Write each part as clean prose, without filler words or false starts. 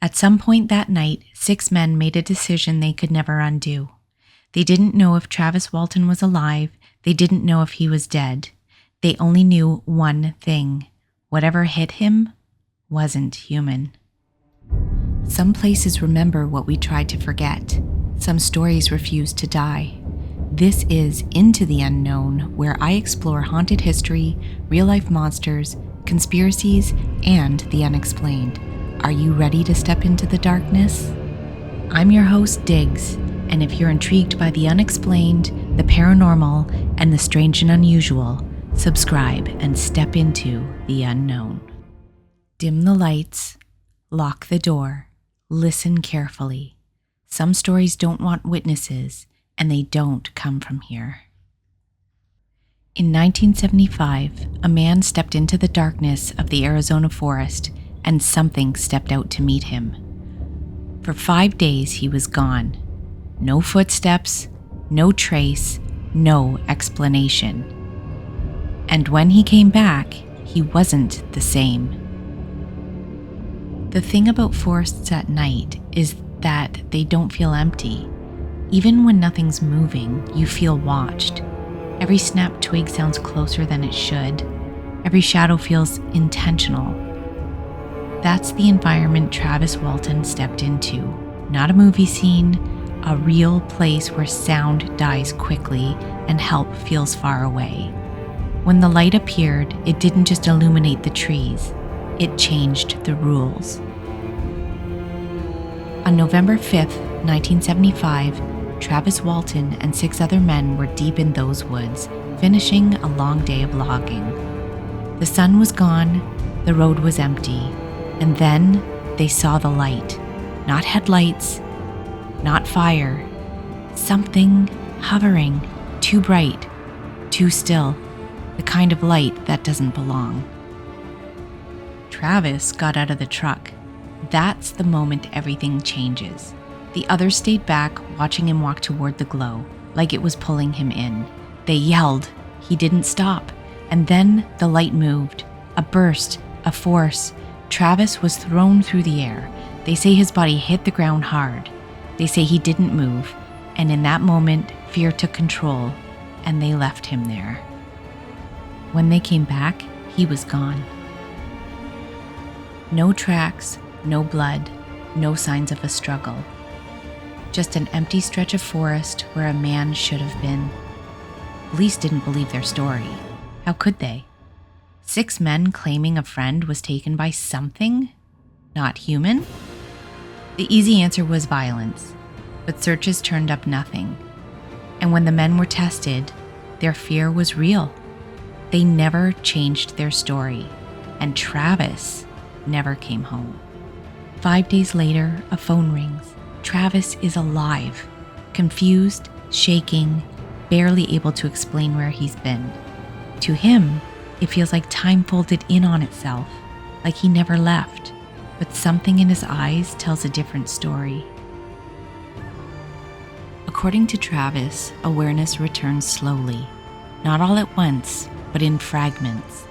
At some point that night, 6 men made a decision they could never undo. They didn't know if Travis Walton was alive. They didn't know if he was dead. They only knew one thing. Whatever hit him wasn't human. Some places remember what we tried to forget. Some stories refuse to die. This is Into the Unknown, where I explore haunted history, real-life monsters, conspiracies, and the unexplained. Are you ready to step into the darkness? I'm your host, Diggs, and if you're intrigued by the unexplained, the paranormal, and the strange and unusual, subscribe and step into the unknown. Dim the lights, lock the door, listen carefully. Some stories don't want witnesses, and they don't come from here. In 1975, a man stepped into the darkness of the Arizona forest, and something stepped out to meet him. For 5 days, he was gone. No footsteps, no trace, no explanation. And when he came back, he wasn't the same. The thing about forests at night is that they don't feel empty. Even when nothing's moving, you feel watched. Every snapped twig sounds closer than it should. Every shadow feels intentional. That's the environment Travis Walton stepped into. Not a movie scene, a real place where sound dies quickly and help feels far away. When the light appeared, it didn't just illuminate the trees, it changed the rules. On November 5th, 1975, Travis Walton and 6 other men were deep in those woods, finishing a long day of logging. The sun was gone, the road was empty, and then they saw the light. Not headlights, not fire. Something hovering, too bright, too still, the kind of light that doesn't belong. Travis got out of the truck. That's the moment everything changes. The others stayed back, watching him walk toward the glow, like it was pulling him in. They yelled. He didn't stop. And then the light moved. A burst, a force. Travis was thrown through the air. They say his body hit the ground hard. They say he didn't move. And in that moment, fear took control, and they left him there. When they came back, he was gone. No tracks, no blood, no signs of a struggle. Just an empty stretch of forest where a man should have been. Police didn't believe their story. How could they? 6 men claiming a friend was taken by something not human? The easy answer was violence, but searches turned up nothing. And when the men were tested, their fear was real. They never changed their story, and Travis never came home. 5 days later, a phone rings. Travis is alive, confused, shaking, barely able to explain where he's been. To him, it feels like time folded in on itself, like he never left, but something in his eyes tells a different story. According to Travis, awareness returns slowly, not all at once, but in fragments.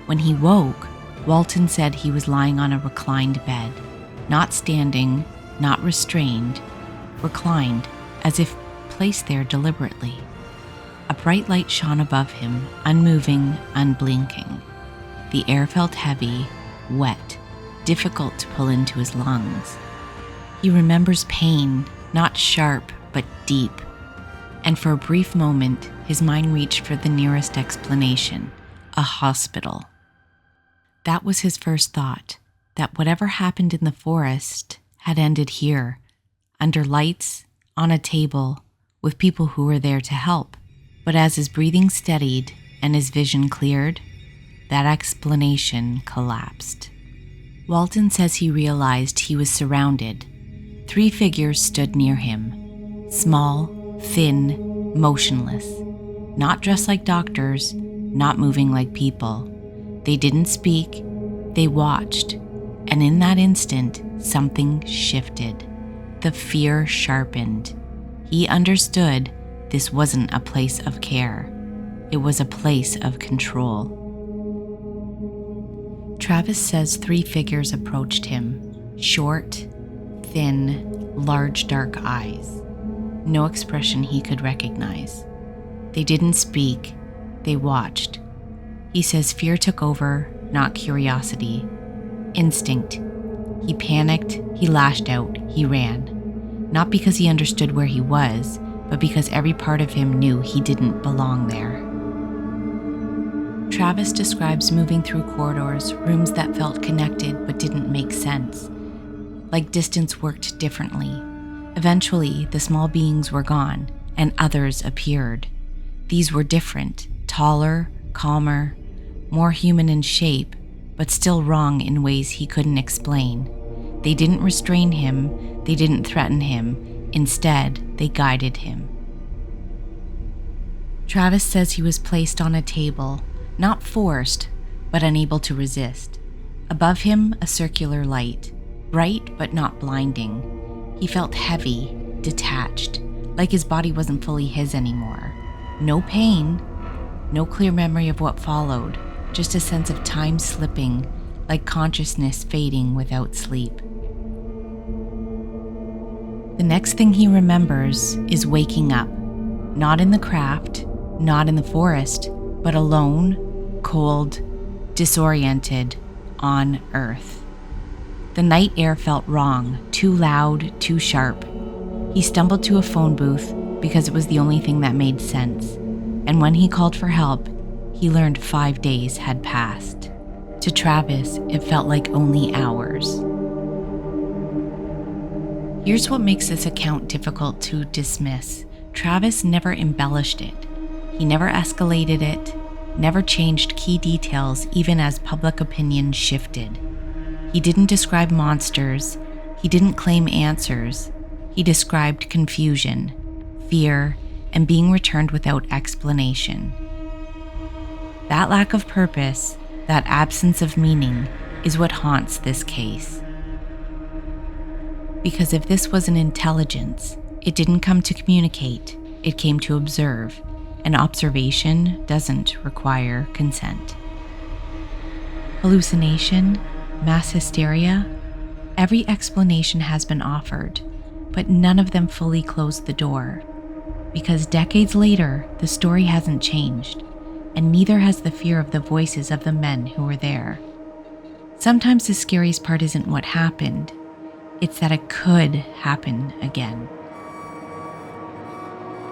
When he woke, Walton said he was lying on a reclined bed, not standing, not restrained, reclined, as if placed there deliberately. A bright light shone above him, unmoving, unblinking. The air felt heavy, wet, difficult to pull into his lungs. He remembers pain, not sharp, but deep. And for a brief moment, his mind reached for the nearest explanation, a hospital. That was his first thought, that whatever happened in the forest had ended here, under lights, on a table, with people who were there to help. But as his breathing steadied and his vision cleared, that explanation collapsed. Walton says he realized he was surrounded. 3 figures stood near him, small, thin, motionless, not dressed like doctors, not moving like people. They didn't speak, they watched, and in that instant, something shifted. The fear sharpened. He understood this wasn't a place of care. It was a place of control. Travis says 3 figures approached him, short, thin, large dark eyes. No expression he could recognize. They didn't speak, they watched. He says fear took over, not curiosity. Instinct. He panicked, he lashed out, he ran. Not because he understood where he was, but because every part of him knew he didn't belong there. Travis describes moving through corridors, rooms that felt connected but didn't make sense. Like distance worked differently. Eventually, the small beings were gone, and others appeared. These were different, taller, calmer, more human in shape, but still wrong in ways he couldn't explain. They didn't restrain him, they didn't threaten him. Instead, they guided him. Travis says he was placed on a table, not forced, but unable to resist. Above him, a circular light, bright but not blinding. He felt heavy, detached, like his body wasn't fully his anymore. No pain, no clear memory of what followed, just a sense of time slipping, like consciousness fading without sleep. The next thing he remembers is waking up, not in the craft, not in the forest, but alone, cold, disoriented, on Earth. The night air felt wrong, too loud, too sharp. He stumbled to a phone booth because it was the only thing that made sense. And when he called for help, he learned 5 days had passed. To Travis, it felt like only hours. Here's what makes this account difficult to dismiss. Travis never embellished it. He never escalated it, never changed key details even as public opinion shifted. He didn't describe monsters. He didn't claim answers. He described confusion, fear, and being returned without explanation. That lack of purpose, that absence of meaning, is what haunts this case. Because if this was an intelligence, it didn't come to communicate, it came to observe, and observation doesn't require consent. Hallucination, mass hysteria, every explanation has been offered, but none of them fully closed the door. Because decades later, the story hasn't changed, and neither has the fear of the voices of the men who were there. Sometimes the scariest part isn't what happened, it's that it could happen again.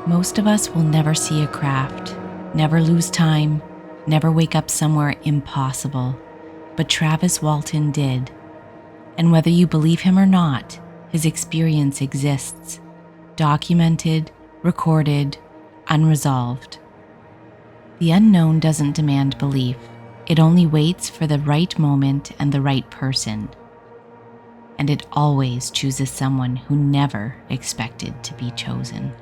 Most of us will never see a craft, never lose time, never wake up somewhere impossible, but Travis Walton did. And whether you believe him or not, his experience exists, documented, recorded, unresolved. The unknown doesn't demand belief. It only waits for the right moment and the right person. And it always chooses someone who never expected to be chosen.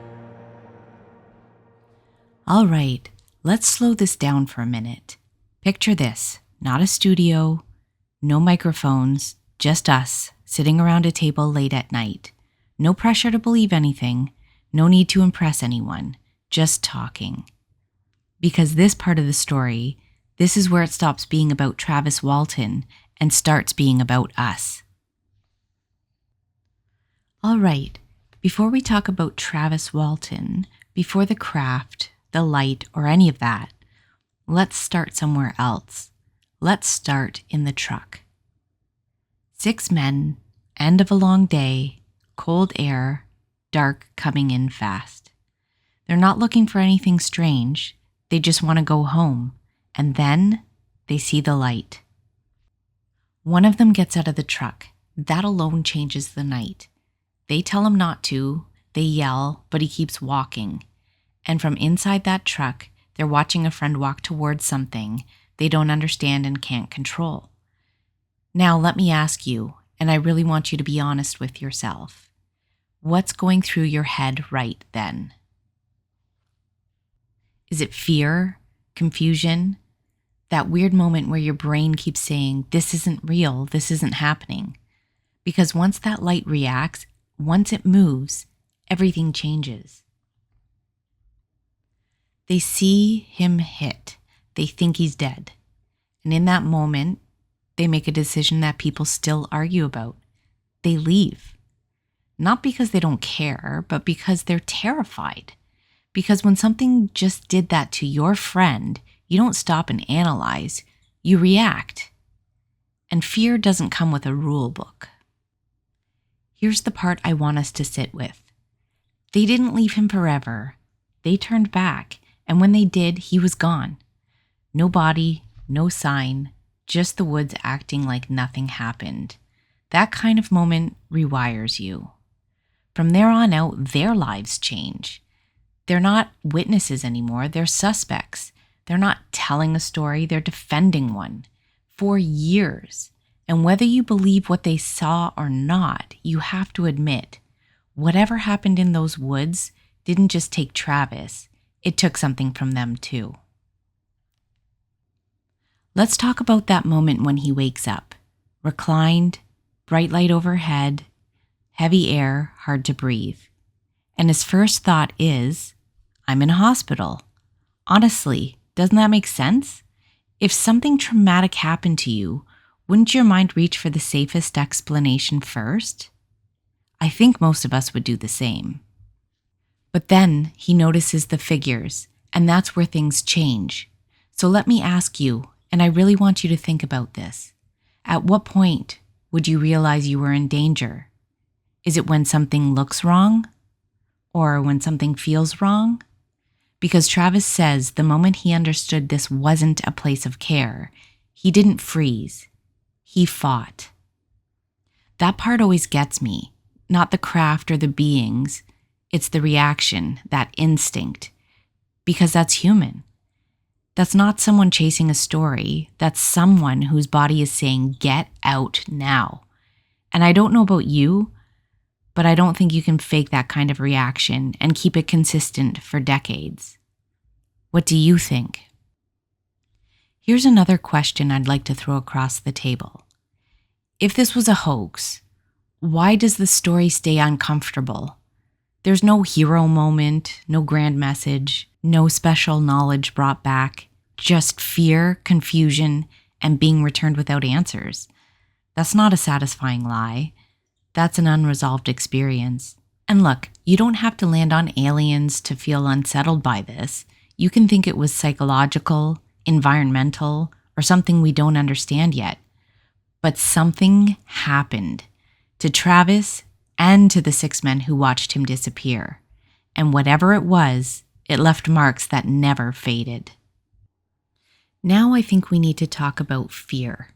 All right, let's slow this down for a minute. Picture this, not a studio, no microphones, just us sitting around a table late at night. No pressure to believe anything, no need to impress anyone, just talking. Because this part of the story, this is where it stops being about Travis Walton and starts being about us. All right, before we talk about Travis Walton, before the craft, the light, or any of that, let's start somewhere else. Let's start in the truck. 6 men, end of a long day, cold air, dark coming in fast. They're not looking for anything strange. They just want to go home. And then they see the light. One of them gets out of the truck. That alone changes the night. They tell him not to. They yell, but he keeps walking. And from inside that truck, they're watching a friend walk towards something they don't understand and can't control. Now, let me ask you, and I really want you to be honest with yourself. What's going through your head right then? Is it fear, confusion, that weird moment where your brain keeps saying, this isn't real, this isn't happening? Because once that light reacts, once it moves, everything changes. They see him hit. They think he's dead. And in that moment, they make a decision that people still argue about. They leave. Not because they don't care, but because they're terrified. Because when something just did that to your friend, you don't stop and analyze, you react. And fear doesn't come with a rule book. Here's the part I want us to sit with. They didn't leave him forever. They turned back, and when they did, he was gone. No body, no sign, just the woods acting like nothing happened. That kind of moment rewires you. From there on out, their lives change. They're not witnesses anymore, they're suspects. They're not telling a story, they're defending one. For years. And whether you believe what they saw or not, you have to admit, whatever happened in those woods didn't just take Travis, it took something from them too. Let's talk about that moment when he wakes up. Reclined, bright light overhead, heavy air, hard to breathe. And his first thought is, I'm in a hospital. Honestly, doesn't that make sense? If something traumatic happened to you, wouldn't your mind reach for the safest explanation first? I think most of us would do the same. But then he notices the figures, and that's where things change. So let me ask you, and I really want you to think about this. At what point would you realize you were in danger? Is it when something looks wrong? Or when something feels wrong? Because Travis says the moment he understood this wasn't a place of care, he didn't freeze. He fought. That part always gets me. Not the craft or the beings. It's the reaction, that instinct. Because that's human. That's not someone chasing a story. That's someone whose body is saying, get out now. And I don't know about you, but I don't think you can fake that kind of reaction and keep it consistent for decades. What do you think? Here's another question I'd like to throw across the table. If this was a hoax, why does the story stay uncomfortable? There's no hero moment, no grand message, no special knowledge brought back, just fear, confusion, and being returned without answers. That's not a satisfying lie. That's an unresolved experience. And look, you don't have to land on aliens to feel unsettled by this. You can think it was psychological, environmental, or something we don't understand yet. But something happened to Travis and to the 6 men who watched him disappear. And whatever it was, it left marks that never faded. Now I think we need to talk about fear,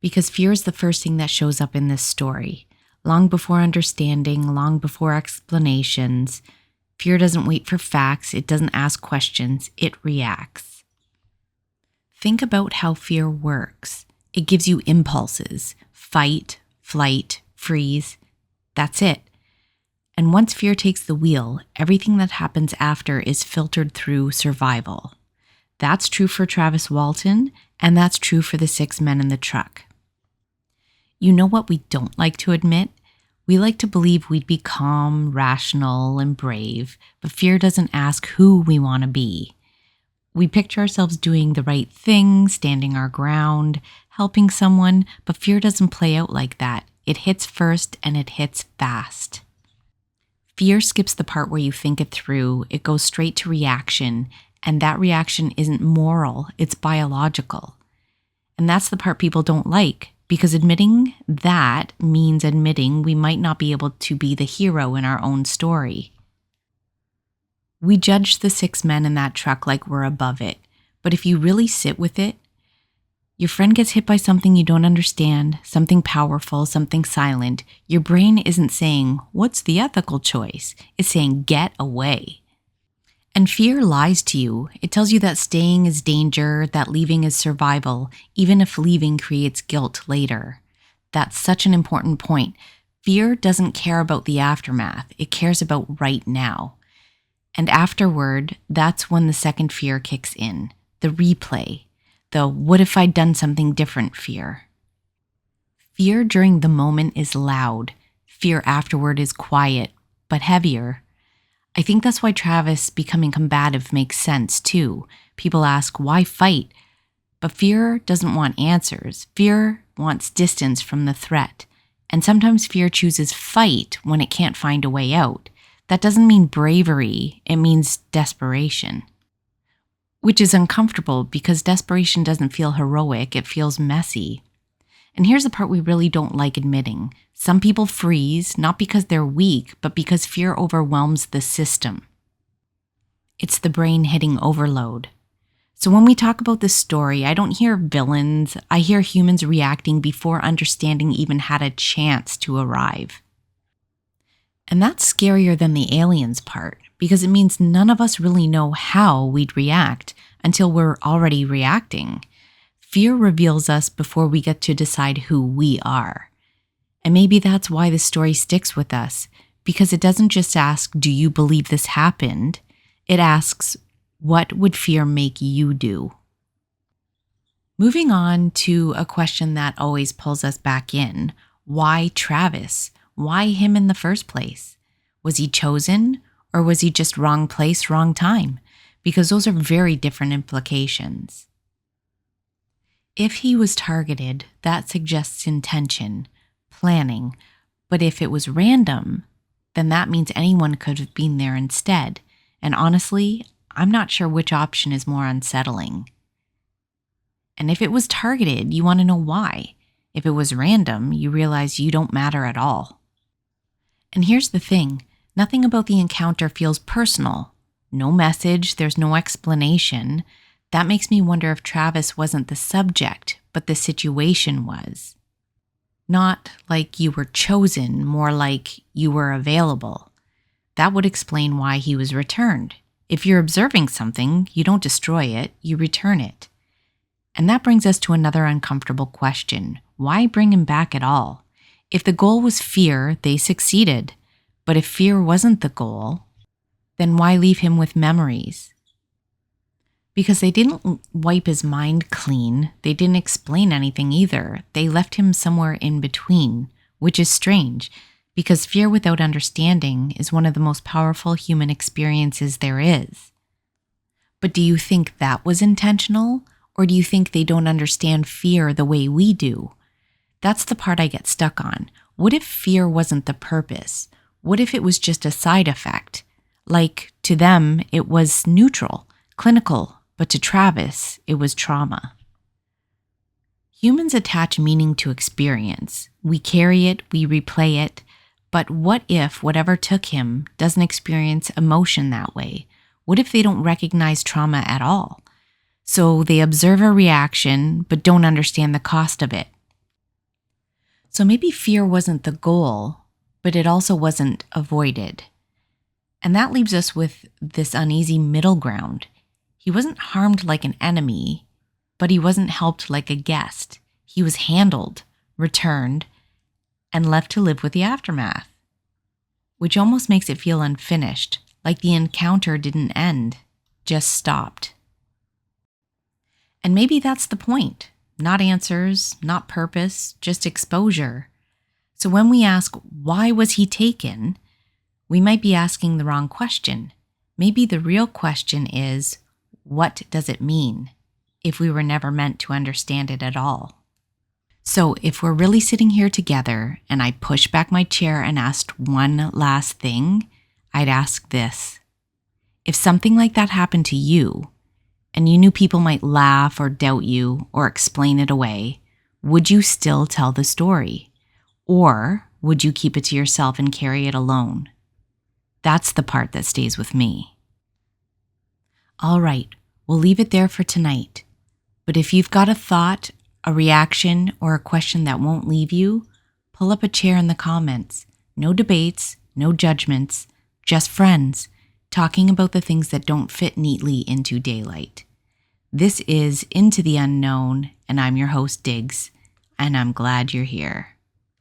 because fear is the first thing that shows up in this story. Long before understanding, long before explanations, fear doesn't wait for facts, it doesn't ask questions, it reacts. Think about how fear works. It gives you impulses, fight, flight, freeze. That's it. And once fear takes the wheel, everything that happens after is filtered through survival. That's true for Travis Walton, and that's true for the 6 men in the truck. You know what we don't like to admit? We like to believe we'd be calm, rational, and brave, but fear doesn't ask who we want to be. We picture ourselves doing the right thing, standing our ground, helping someone, but fear doesn't play out like that. It hits first and it hits fast. Fear skips the part where you think it through. It goes straight to reaction, and that reaction isn't moral, it's biological. And that's the part people don't like, because admitting that means admitting we might not be able to be the hero in our own story. We judge the 6 men in that truck like we're above it, but if you really sit with it, your friend gets hit by something you don't understand, something powerful, something silent. Your brain isn't saying, what's the ethical choice? It's saying, get away. And fear lies to you. It tells you that staying is danger, that leaving is survival, even if leaving creates guilt later. That's such an important point. Fear doesn't care about the aftermath. It cares about right now. And afterward, that's when the second fear kicks in, the replay, the what if I'd done something different fear. Fear during the moment is loud. Fear afterward is quiet, but heavier. I think that's why Travis becoming combative makes sense too. People ask, why fight? But fear doesn't want answers. Fear wants distance from the threat. And sometimes fear chooses fight when it can't find a way out. That doesn't mean bravery, it means desperation. Which is uncomfortable because desperation doesn't feel heroic, it feels messy. And here's the part we really don't like admitting. Some people freeze, not because they're weak, but because fear overwhelms the system. It's the brain hitting overload. So when we talk about this story, I don't hear villains, I hear humans reacting before understanding even had a chance to arrive. And that's scarier than the aliens part, because it means none of us really know how we'd react until we're already reacting. Fear reveals us before we get to decide who we are. And maybe that's why the story sticks with us, because it doesn't just ask, do you believe this happened? It asks, what would fear make you do? Moving on to a question that always pulls us back in. Why Travis? Why him in the first place? Was he chosen, or was he just wrong place, wrong time? Because those are very different implications. If he was targeted, that suggests intention, planning. But if it was random, then that means anyone could have been there instead. And honestly, I'm not sure which option is more unsettling. And if it was targeted, you want to know why. If it was random, you realize you don't matter at all. And here's the thing, nothing about the encounter feels personal. No message, there's no explanation. That makes me wonder if Travis wasn't the subject, but the situation was. Not like you were chosen, more like you were available. That would explain why he was returned. If you're observing something, you don't destroy it, you return it. And that brings us to another uncomfortable question. Why bring him back at all? If the goal was fear, they succeeded. But if fear wasn't the goal, then why leave him with memories? Because they didn't wipe his mind clean. They didn't explain anything either. They left him somewhere in between, which is strange, because fear without understanding is one of the most powerful human experiences there is. But do you think that was intentional? Or do you think they don't understand fear the way we do? That's the part I get stuck on. What if fear wasn't the purpose? What if it was just a side effect? Like, to them, it was neutral, clinical, but to Travis, it was trauma. Humans attach meaning to experience. We carry it, we replay it, but what if whatever took him doesn't experience emotion that way? What if they don't recognize trauma at all? So they observe a reaction, but don't understand the cost of it. So maybe fear wasn't the goal, but it also wasn't avoided. And that leaves us with this uneasy middle ground. He wasn't harmed like an enemy, but he wasn't helped like a guest. He was handled, returned, and left to live with the aftermath, which almost makes it feel unfinished, like the encounter didn't end, just stopped. And maybe that's the point. Not answers, not purpose, just exposure. So when we ask, why was he taken? We might be asking the wrong question. Maybe the real question is, what does it mean if we were never meant to understand it at all? So if we're really sitting here together and I pushed back my chair and asked one last thing, I'd ask this. If something like that happened to you, and you knew people might laugh or doubt you or explain it away, would you still tell the story? Or would you keep it to yourself and carry it alone? That's the part that stays with me. All right, we'll leave it there for tonight. But if you've got a thought, a reaction, or a question that won't leave you, pull up a chair in the comments. No debates, no judgments, just friends, talking about the things that don't fit neatly into daylight. This is Into the Unknown, and I'm your host, Diggs, and I'm glad you're here.